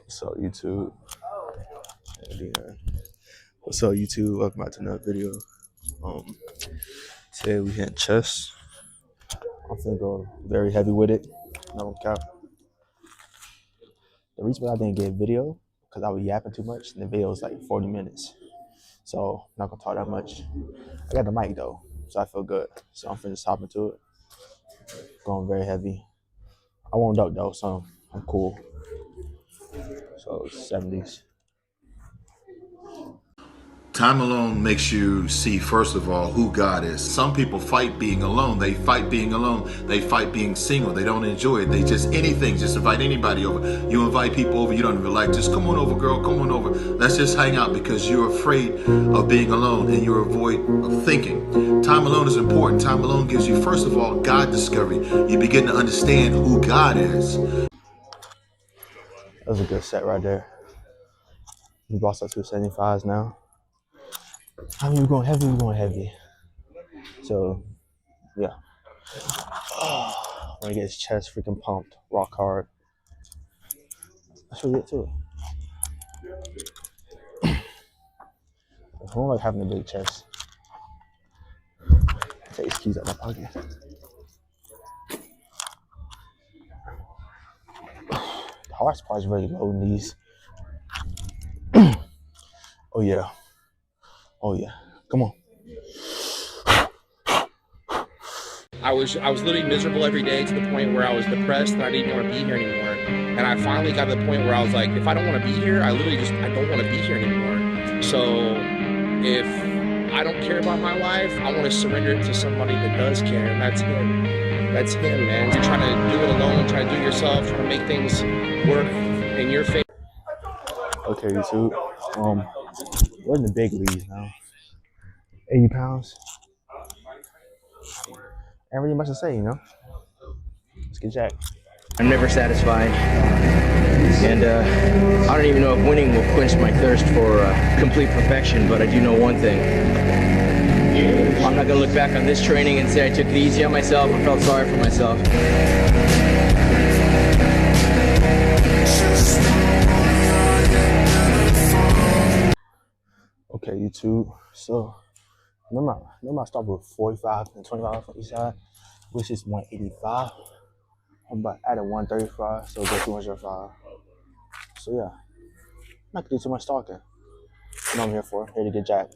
What's up, YouTube? What's up, YouTube? Welcome back to another video. Today we hit chest. I'm finna go very heavy with it. No cap. The reason why I didn't get video because I was yapping too much, and the video was like 40 minutes. So I'm not gonna talk that much. I got the mic though, so I feel good. So I'm finna just hop into it. Going very heavy. I won't duck though, so I'm cool. So 70s. Time alone makes you see, first of all, who God is. Some people fight being alone. They fight being alone. They fight being single. They don't enjoy it. They just anything. Just invite anybody over. You invite people over. You don't even like. Just come on over, girl. Come on over. Let's just hang out because you're afraid of being alone and you're avoid of thinking. Time alone is important. Time alone gives you, first of all, God discovery. You begin to understand who God is. That was a good set right there. We bossed up to 75s now. I mean, we're going heavy, we're going heavy. So, yeah. When he gets his chest freaking pumped, rock hard. That's really it too. I don't like having a big chest. Take his keys out of my pocket. The hardest part is really loading these. Oh yeah. Oh yeah. Come on. I was literally miserable every day to the point where I was depressed and I didn't want to be here anymore. And I finally got to the point where I was like, if I don't want to be here, I don't want to be here anymore. So if I don't care about my life, I want to surrender it to somebody that does care, and that's him. That's him, man. You're trying to do it alone, trying to do it yourself, trying to make things work in your favor. Okay, YouTube. We're in the big leagues now. 80 pounds. Ain't really much to say, you know? Let's get jacked. I'm never satisfied, and I don't even know if winning will quench my thirst for complete perfection, but I do know one thing. I'm not gonna look back on this training and say I took it easy on myself or felt sorry for myself. Okay, YouTube. So, remember I started with 45 and 25 on each side, which is 185. I'm about to add a 135, so go 205. So yeah, not gonna do too much talking. You know what I'm here for, here to get jacked.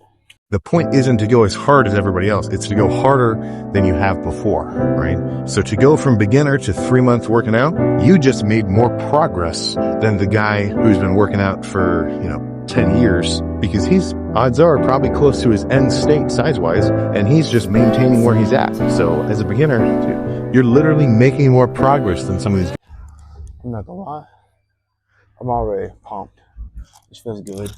The point isn't to go as hard as everybody else. It's to go harder than you have before, right? So to go from beginner to 3 months working out, you just made more progress than the guy who's been working out for, 10 years, because he's, odds are, probably close to his end state size-wise, and he's just maintaining where he's at. So as a beginner, you're literally making more progress than some of these. I'm not gonna lie, I'm already pumped, which feels good.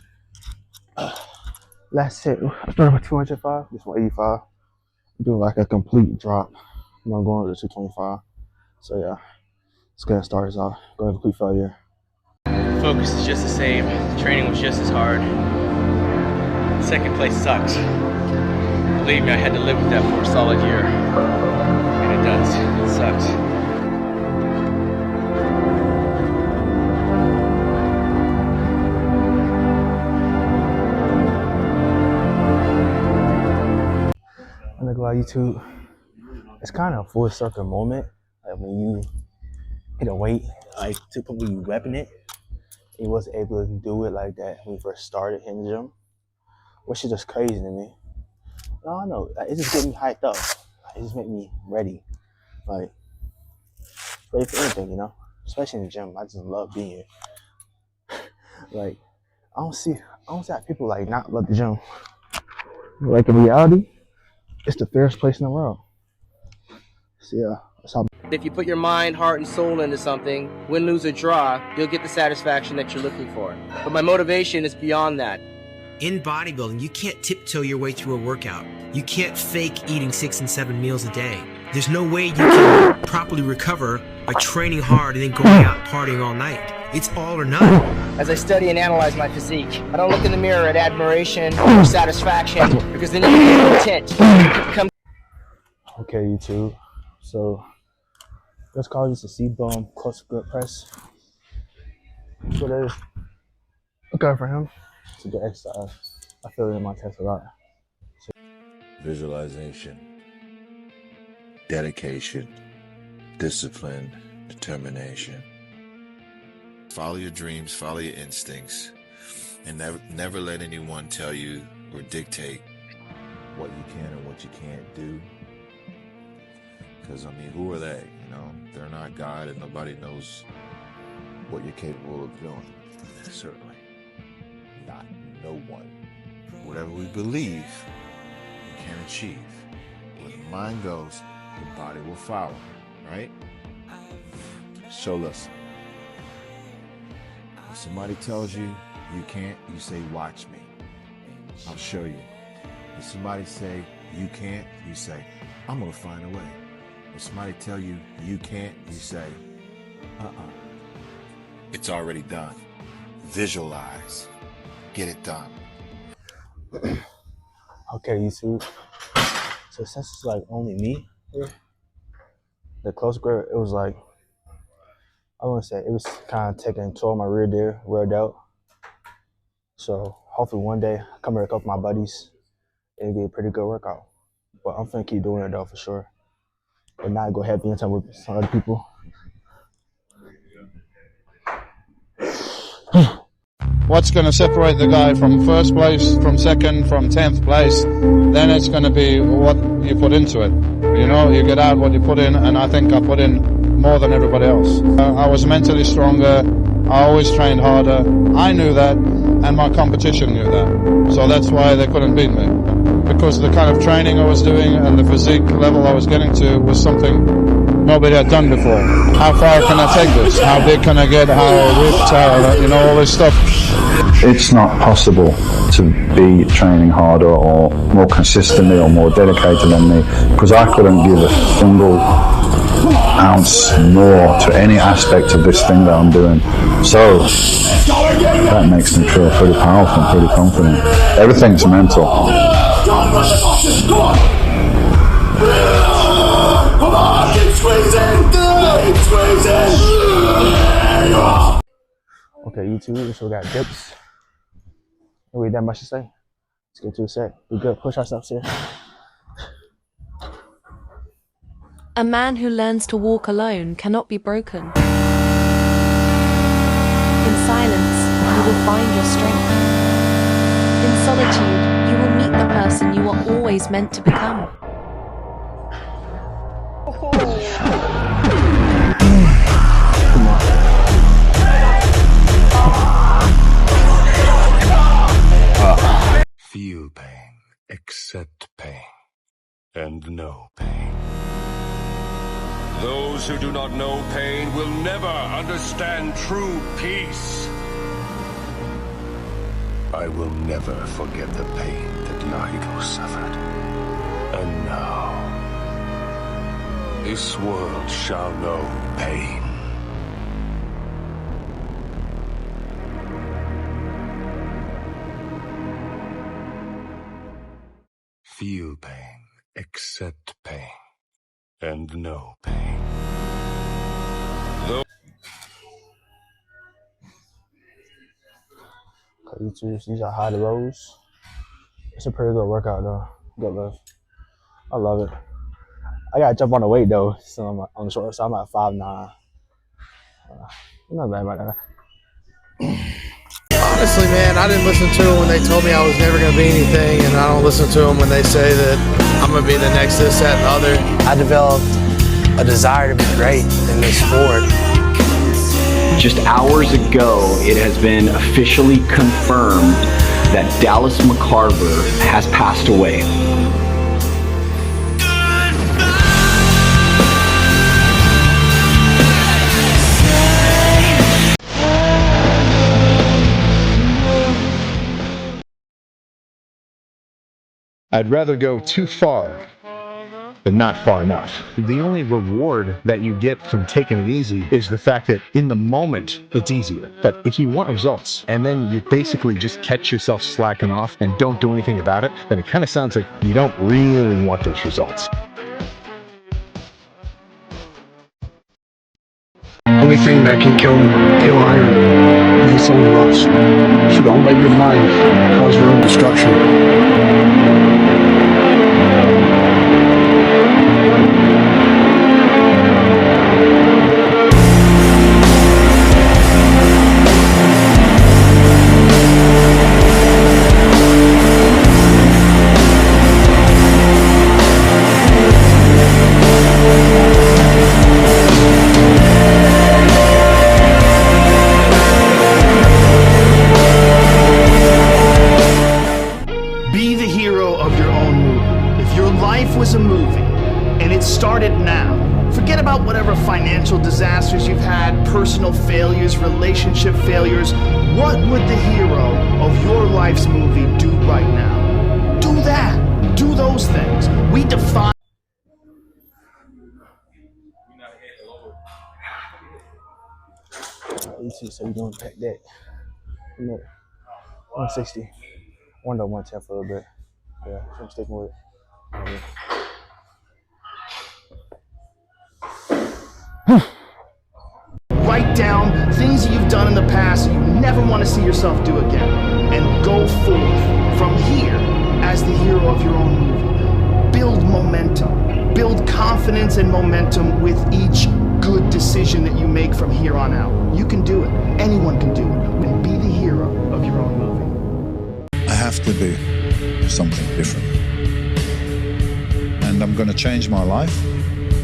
Last set, I started with 205, this 185. I'm doing like a complete drop. I'm going to 225. So yeah, let's get started off. Go to complete failure. Focus is just the same. The training was just as hard. Second place sucks. Believe me, I had to live with that for a solid year. And it does. It sucks. I'm not gonna lie, YouTube, it's kind of a full circle moment. Like when you hit a weight, like typically you repping it, you wasn't able to do it like that when you first started in the gym, which is just crazy to me. I don't know, it just get me hyped up. It just make me ready, like ready for anything, you know. Especially in the gym, I just love being here. Like I don't see how people like not love the gym. Like in reality, it's the fairest place in the world. So yeah, that's how. If you put your mind, heart, and soul into something, win, lose, or draw, you'll get the satisfaction that you're looking for. But my motivation is beyond that. In bodybuilding, you can't tiptoe your way through a workout. You can't fake eating 6 and 7 meals a day. There's no way you can properly recover by training hard and then going out partying all night. It's all or nothing. As I study and analyze my physique, I don't look in the mirror at admiration or satisfaction, because then you get content. Okay, YouTube. So let's call this a C-bone close grip press. That's what it is. Okay for him. It's a good exercise. I feel it in my chest a lot. Visualization, dedication, discipline, determination. Follow your dreams, follow your instincts, and never let anyone tell you or dictate what you can and what you can't do. Because, I mean, who are they? You know, they're not God, and nobody knows what you're capable of doing. Certainly not no one. Whatever we believe, we can achieve. Where the mind goes, the body will follow, right? So listen. If somebody tells you you can't, you say, watch me. I'll show you. If somebody say you can't, you say, I'm gonna find a way. If somebody tell you you can't, you say, it's already done. Visualize. Get it done. Okay, YouTube. So since it's like only me, the close grip, it was like, I want to say it was kind of taking a toll on my rear delt. So hopefully one day I come here with a couple of my buddies and get a pretty good workout. But I'm finna keep doing it though for sure. And not go heavy into with some other people. What's going to separate the guy from first place, from second, from 10th place, then it's going to be what you put into it. You know, you get out what you put in, and I think I put in more than everybody else. I was mentally stronger, I always trained harder, I knew that, and my competition knew that. So that's why they couldn't beat me. Because the kind of training I was doing and the physique level I was getting to was something nobody had done before. How far can I take this? How big can I get? How ripped? You know, all this stuff. It's not possible to be training harder or more consistently or more dedicated than me, because I couldn't give a single ounce more to any aspect of this thing that I'm doing. So that makes me feel pretty powerful and pretty confident. Everything's mental. Okay, YouTube, so we got dips. We ain't that much to say. Let's get to a set. We good. Push ourselves here. A man who learns to walk alone cannot be broken. In silence, you will find your strength. In solitude, you will meet the person you are always meant to become. Feel pain, accept pain, and know pain. Those who do not know pain will never understand true peace. I will never forget the pain that Nahigo suffered. And now, this world shall know pain. Feel pain, accept pain, and know pain. Okay, YouTube, these are high to lows. It's a pretty good workout though. Good lift. I love it. I gotta jump on the weight though, so I'm on the short side. I'm at 5'9". Not bad about that. Honestly, man, I didn't listen to them when they told me I was never going to be anything, and I don't listen to them when they say that I'm going to be the next this, that, and the other. I developed a desire to be great in this sport. Just hours ago, it has been officially confirmed that Dallas McCarver has passed away. I'd rather go too far than not far enough. The only reward that you get from taking it easy is the fact that in the moment, it's easier. But if you want results, and then you basically just catch yourself slacking off and don't do anything about it, then it kind of sounds like you don't really want those results. Only thing that can kill iron so rushed. So don't let your mind cause your own destruction. Be the hero of your own movie. If your life was a movie and it started now, forget about whatever financial disasters you've had, personal failures, relationship failures. What would the hero of your life's movie do right now? Do that. Do those things. We define. So we're gonna pack that. 160. One to 110 for a little bit. Yeah, so I'm sticking with it. Write down things that you've done in the past that you never want to see yourself do again. And go forth from here as the hero of your own movie. Build momentum. Build confidence and momentum with each good decision that you make from here on out. You can do it. Anyone can do it. And be the hero of your own movie. I have to be something different. And I'm going to change my life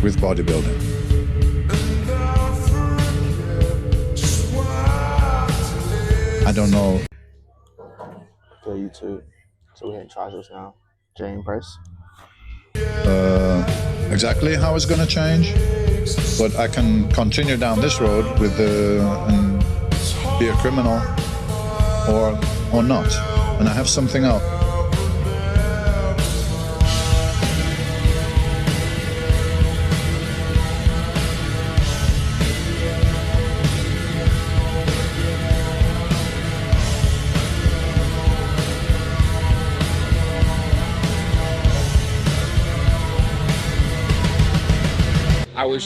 with bodybuilding. I don't know. Okay, YouTube. So we're hitting triceps now. Jane press. Exactly how it's going to change, but I can continue down this road with and be a criminal or not, and I have something else.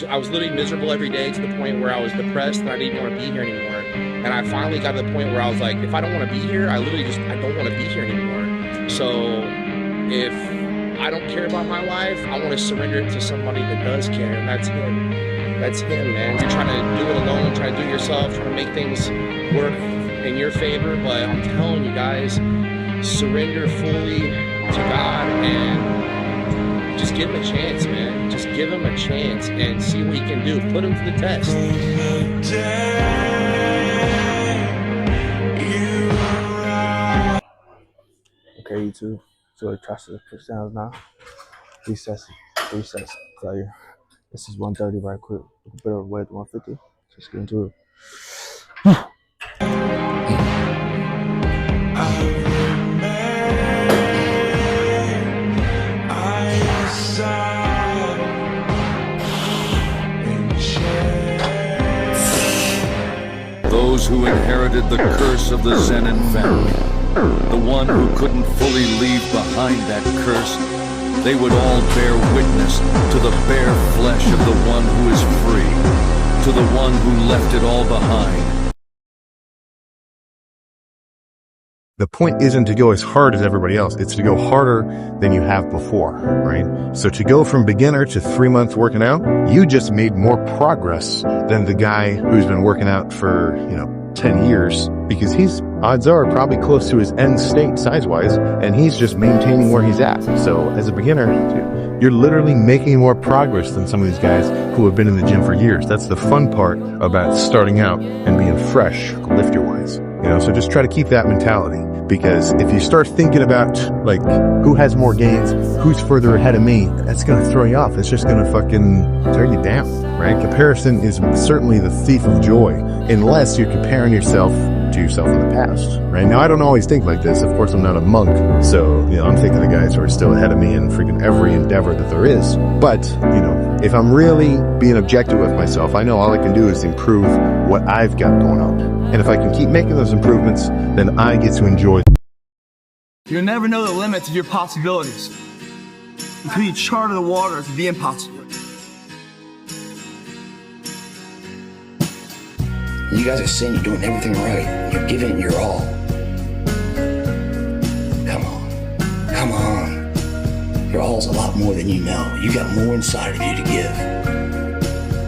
I was literally miserable every day to the point where I was depressed and I didn't want to be here anymore. And I finally got to the point where I was like, if I don't want to be here, I don't want to be here anymore. So if I don't care about my life, I want to surrender it to somebody that does care, and that's him. That's him, man. You're trying to do it alone, trying to do it yourself, trying to make things work in your favor, but I'm telling you guys, surrender fully to God and just give him a chance, man. Just give him a chance and see what he can do. Put him to the test. Okay, YouTube. So I trust the push downs now. 3 sets. Failure. This is 130 right quick. A bit of weight 150. Just get into it. Those who inherited the curse of the Zenin family, the one who couldn't fully leave behind that curse, they would all bear witness to the bare flesh of the one who is free, to the one who left it all behind. The point isn't to go as hard as everybody else. It's to go harder than you have before, right? So to go from beginner to 3 months working out, you just made more progress than the guy who's been working out for, 10 years, because he's, odds are, probably close to his end state size-wise, and he's just maintaining where he's at. So as a beginner, you're literally making more progress than some of these guys who have been in the gym for years. That's the fun part about starting out and being fresh, lifter-wise. So just try to keep that mentality, because if you start thinking about, like, who has more gains, who's further ahead of me, that's going to throw you off. It's just going to fucking tear you down, right? Comparison is certainly the thief of joy, unless you're comparing yourself to yourself in the past, right? Now, I don't always think like this. Of course, I'm not a monk, so, I'm thinking of the guys who are still ahead of me in freaking every endeavor that there is. But, if I'm really being objective with myself, I know all I can do is improve what I've got going on. And if I can keep making those improvements, then I get to enjoy. You'll never know the limits of your possibilities until you charter the waters of the impossible. You guys are saying you're doing everything right. You're giving it your all. Come on. Your all's a lot more than you know. You got more inside of you to give.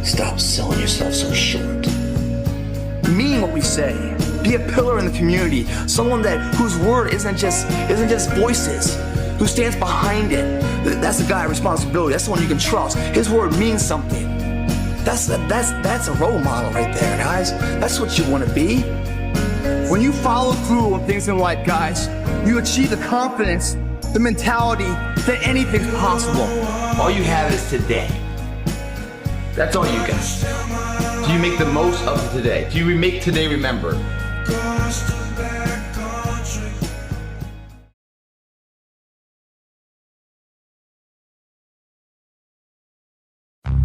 Stop selling yourself so short. Mean what we say. Be a pillar in the community. Someone whose word isn't just voices. Who stands behind it. That's the guy of responsibility. That's the one you can trust. His word means something. That's a role model right there, guys. That's what you want to be. When you follow through on things in life, guys, you achieve the confidence, the mentality that anything's possible. All you have is today. That's all you got. Do you make the most of today? Do you make today remember?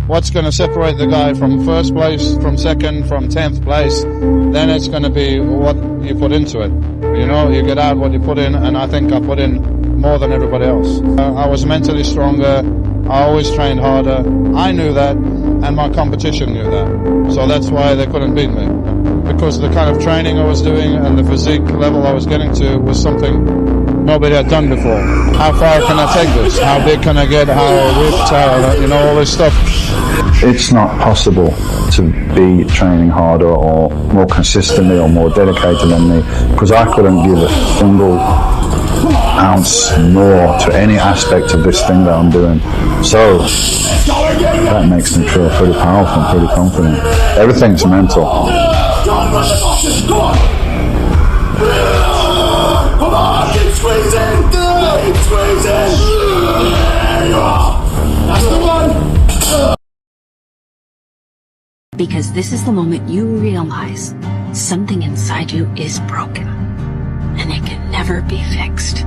What's going to separate the guy from first place, from second, from 10th place, then it's going to be what you put into it. You know, you get out what you put in, and I think I put in more than everybody else. I was mentally stronger, I always trained harder. I knew that, and my competition knew that. So that's why they couldn't beat me. Because the kind of training I was doing and the physique level I was getting to was something nobody had done before. How far can I take this? How big can I get? How ripped? You know, all this stuff. It's not possible to be training harder or more consistently or more dedicated than me, because I couldn't give a single ounce more to any aspect of this thing that I'm doing. So that makes me feel pretty powerful and pretty confident. Everything's mental. Come on, keep squeezing! Keep squeezing! There you are! That's the one! Because this is the moment you realize something inside you is broken, and it can never be fixed.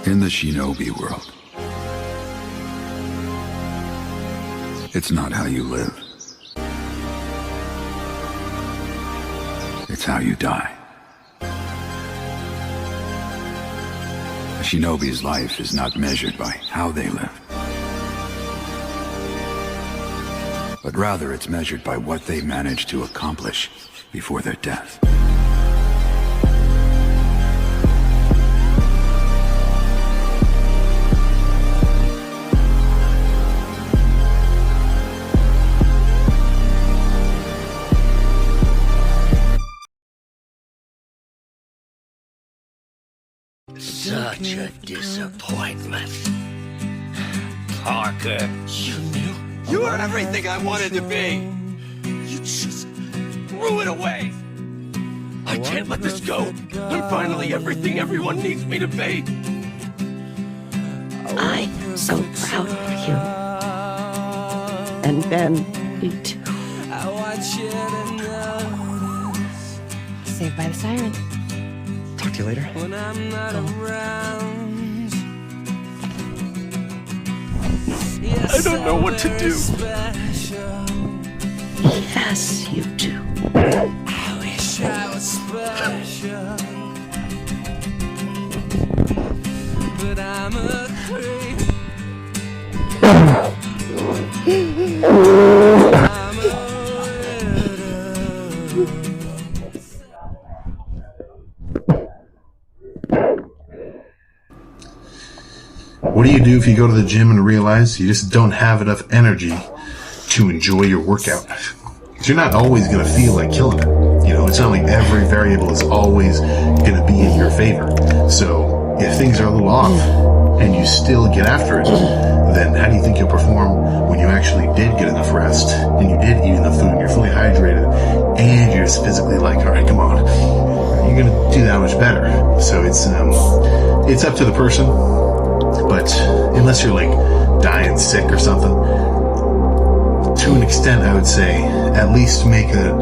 In the Shinobi world, it's not how you live. It's how you die. A shinobi's life is not measured by how they live, but rather it's measured by what they manage to accomplish before their death. Such a disappointment. Parker, you knew? You were everything I wanted to be. You just threw it away. I can't let this go. I'm finally everything everyone needs me to be. I'm so proud of you. And Ben, you too. Saved by the siren. Talk to you later. When I'm not around. I don't know what to do. Yes, you do. I wish I was special. But I'm a creep. I'm a What do you do if you go to the gym and realize you just don't have enough energy to enjoy your workout? Because you're not always going to feel like killing it. You know, it's not like every variable is always going to be in your favor. So if things are a little off and you still get after it, then how do you think you'll perform when you actually did get enough rest and you did eat enough food and you're fully hydrated and you're just physically like, all right, come on, you're going to do that much better. So it's up to the person. But unless you're like dying sick or something, to an extent, I would say at least make a